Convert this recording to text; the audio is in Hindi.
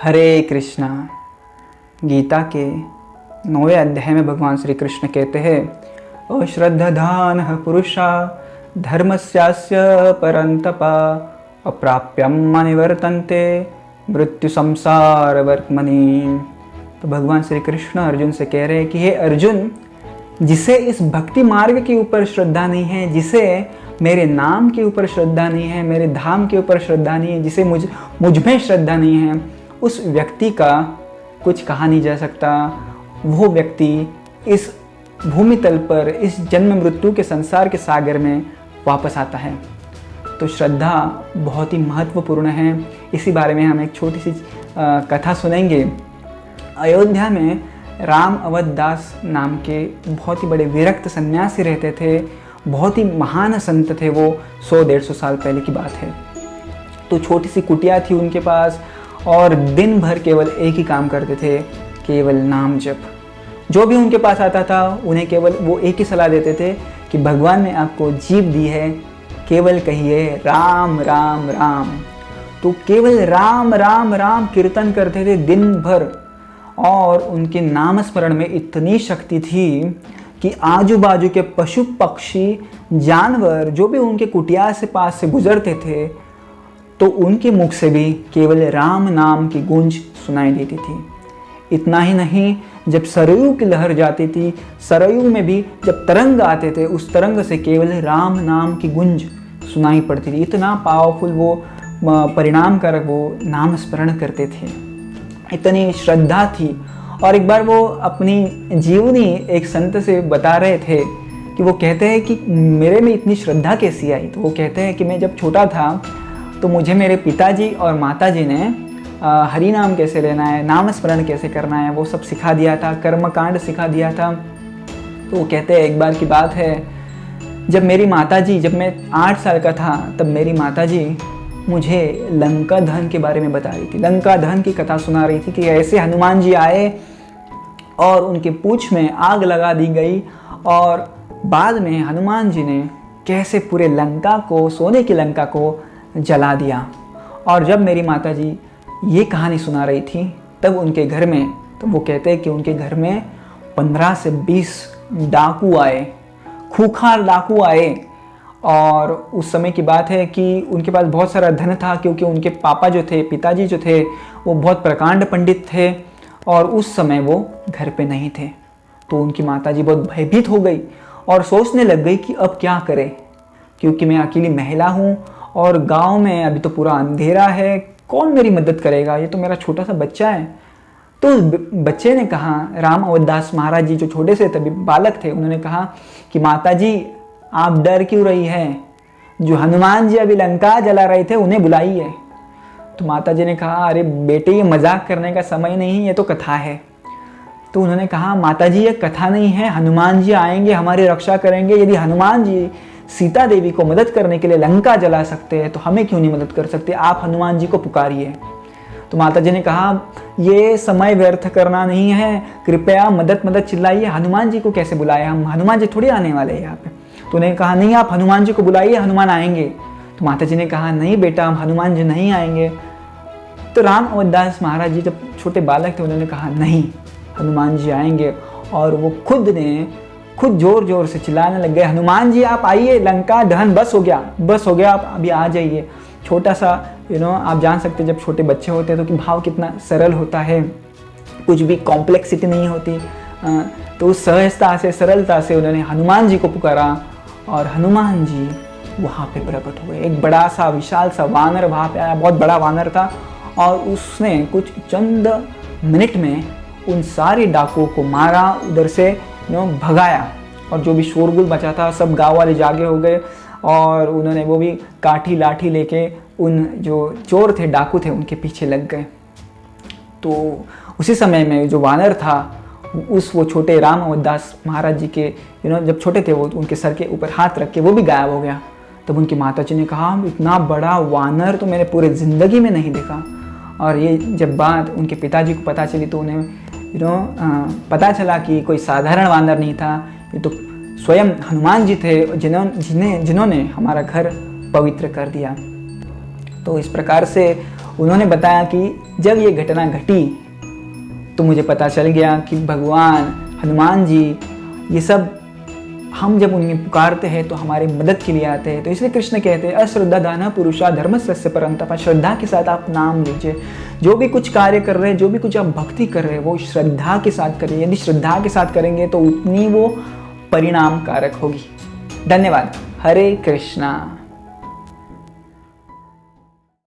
हरे कृष्णा। गीता के 9वें अध्याय में भगवान श्री कृष्ण कहते हैं अश्रद्धधानः पुरुषा धर्मस्यास्य परन्तपा अप्राप्यम अनिवर्तन्ते मृत्यु संसार वर्त्मनि। तो भगवान श्री कृष्ण अर्जुन से कह रहे हैं कि हे अर्जुन, जिसे इस भक्ति मार्ग के ऊपर श्रद्धा नहीं है, जिसे मेरे नाम के ऊपर श्रद्धा नहीं है, मेरे धाम के ऊपर श्रद्धा नहीं है, जिसे मुझ में श्रद्धा नहीं है, उस व्यक्ति का कुछ कहा नहीं जा सकता। वो व्यक्ति इस भूमि तल पर, इस जन्म मृत्यु के संसार के सागर में वापस आता है। तो श्रद्धा बहुत ही महत्वपूर्ण है। इसी बारे में हम एक छोटी सी कथा सुनेंगे। अयोध्या में राम अवध दास नाम के बहुत ही बड़े विरक्त सन्यासी रहते थे। बहुत ही महान संत थे वो। 100-150 साल पहले की बात है। तो छोटी सी कुटिया थी उनके पास और दिन भर केवल एक ही काम करते थे, केवल नाम जप। जो भी उनके पास आता था उन्हें केवल वो एक ही सलाह देते थे कि भगवान ने आपको जीभ दी है, केवल कहिए राम राम राम। तो केवल राम राम राम कीर्तन करते थे दिन भर। और उनके नाम स्मरण में इतनी शक्ति थी कि आजू बाजू के पशु पक्षी जानवर जो भी उनके कुटिया से पास से गुजरते थे तो उनके मुख से भी केवल राम नाम की गूंज सुनाई देती थी। इतना ही नहीं, जब सरयू की लहर जाती थी, सरयू में भी जब तरंग आते थे, उस तरंग से केवल राम नाम की गूंज सुनाई पड़ती थी। इतना पावरफुल वो परिणामकारक वो नाम स्मरण करते थे। इतनी श्रद्धा थी। और एक बार वो अपनी जीवनी एक संत से बता रहे थे कि वो कहते हैं कि मेरे में इतनी श्रद्धा कैसी आई। तो वो कहते हैं कि मैं जब छोटा था तो मुझे मेरे पिताजी और माताजी ने हरि नाम कैसे लेना है, नाम स्मरण कैसे करना है, वो सब सिखा दिया था, कर्मकांड सिखा दिया था। तो वो कहते हैं एक बार की बात है, जब मैं 8 साल का था तब मेरी माताजी मुझे लंका दहन के बारे में बता रही थी। लंका दहन की कथा सुना रही थी कि ऐसे हनुमान जी आए और उनके पूंछ में आग लगा दी गई और बाद में हनुमान जी ने कैसे पूरे लंका को, सोने की लंका को जला दिया। और जब मेरी माताजी ये कहानी सुना रही थी तब उनके घर में, तो वो कहते हैं कि उनके घर में 15 से 20 डाकू आए, खूंखार डाकू आए। और उस समय की बात है कि उनके पास बहुत सारा धन था, क्योंकि उनके पिताजी जो थे वो बहुत प्रकांड पंडित थे और उस समय वो घर पे नहीं थे। तो उनकी माताजी बहुत भयभीत हो गई और सोचने लग गई कि अब क्या करे, क्योंकि मैं अकेली महिला हूँ और गांव में अभी तो पूरा अंधेरा है, कौन मेरी मदद करेगा, ये तो मेरा छोटा सा बच्चा है। तो बच्चे ने कहा, राम अवधदास महाराज जी जो छोटे से तभी बालक थे, उन्होंने कहा कि माताजी आप डर क्यों रही हैं, जो हनुमान जी अभी लंका जला रहे थे उन्हें बुलाइए। तो माताजी ने कहा अरे बेटे, ये मजाक करने का समय नहीं, ये तो कथा है। तो उन्होंने कहा माताजी ये कथा नहीं है, हनुमान जी आएंगे, हमारी रक्षा करेंगे। यदि हनुमान जी सीता देवी को मदद करने के लिए लंका जला सकते हैं तो हमें क्यों नहीं मदद कर सकते, आप हनुमान जी को पुकारिए। तो माताजी ने कहा ये समय व्यर्थ करना नहीं है, कृपया मदद चिल्लाइए, हनुमान जी को कैसे बुलाए, हम हनुमान जी थोड़ी आने वाले हैं यहाँ पे। तो उन्होंने कहा नहीं, आप हनुमान जी को बुलाइए, हनुमान आएंगे। तो माताजी ने कहा नहीं बेटा, हम हनुमान जी नहीं आएंगे। तो राम अवधदास महाराज जी जब छोटे बालक थे उन्होंने कहा नहीं, हनुमान जी आएंगे। और वो खुद जोर जोर से चिल्लाने लग गए, हनुमान जी आप आइए, लंका दहन बस हो गया, आप अभी आ जाइए। छोटा सा आप जान सकते जब छोटे बच्चे होते हैं तो कि भाव कितना सरल होता है, कुछ भी कॉम्प्लेक्सिटी नहीं होती। तो सहजता से, सरलता से उन्होंने हनुमान जी को पुकारा और हनुमान जी वहाँ पे प्रकट हुए। एक बड़ा सा विशाल सा वानर वहाँ पे आया, बहुत बड़ा वानर था और उसने कुछ चंद मिनट में उन सारे डाकुओं को मारा, उधर से भगाया। और जो भी शोरगुल बचा था सब गांव वाले जागे हो गए और उन्होंने वो भी काठी लाठी लेके उन जो चोर थे, डाकू थे, उनके पीछे लग गए। तो उसी समय में जो वानर था वो छोटे राम अवधदास महाराज जी के जब छोटे थे वो उनके सर के ऊपर हाथ रख के वो भी गायब हो गया। तब उनकी माताजी ने कहा इतना बड़ा वानर तो मैंने पूरे ज़िंदगी में नहीं देखा। और ये जब बात उनके पिताजी को पता चली तो उन्हें पता चला कि कोई साधारण वानर नहीं था, ये तो स्वयं हनुमान जी थे जिन्होंने हमारा घर पवित्र कर दिया। तो इस प्रकार से उन्होंने बताया कि जब ये घटना घटी तो मुझे पता चल गया कि भगवान हनुमान जी ये सब हम जब उन्हें पुकारते हैं तो हमारे मदद के लिए आते हैं। तो इसलिए कृष्ण कहते हैं अश्रद्धा दाना पुरुषा धर्मस्य परंतपा, श्रद्धा के साथ आप नाम लीजिए। जो भी कुछ कार्य कर रहे हैं, जो भी कुछ आप भक्ति कर रहे हैं, वो श्रद्धा के साथ करिए। यदि श्रद्धा के साथ करेंगे तो उतनी वो परिणाम कारक होगी। धन्यवाद। हरे कृष्णा।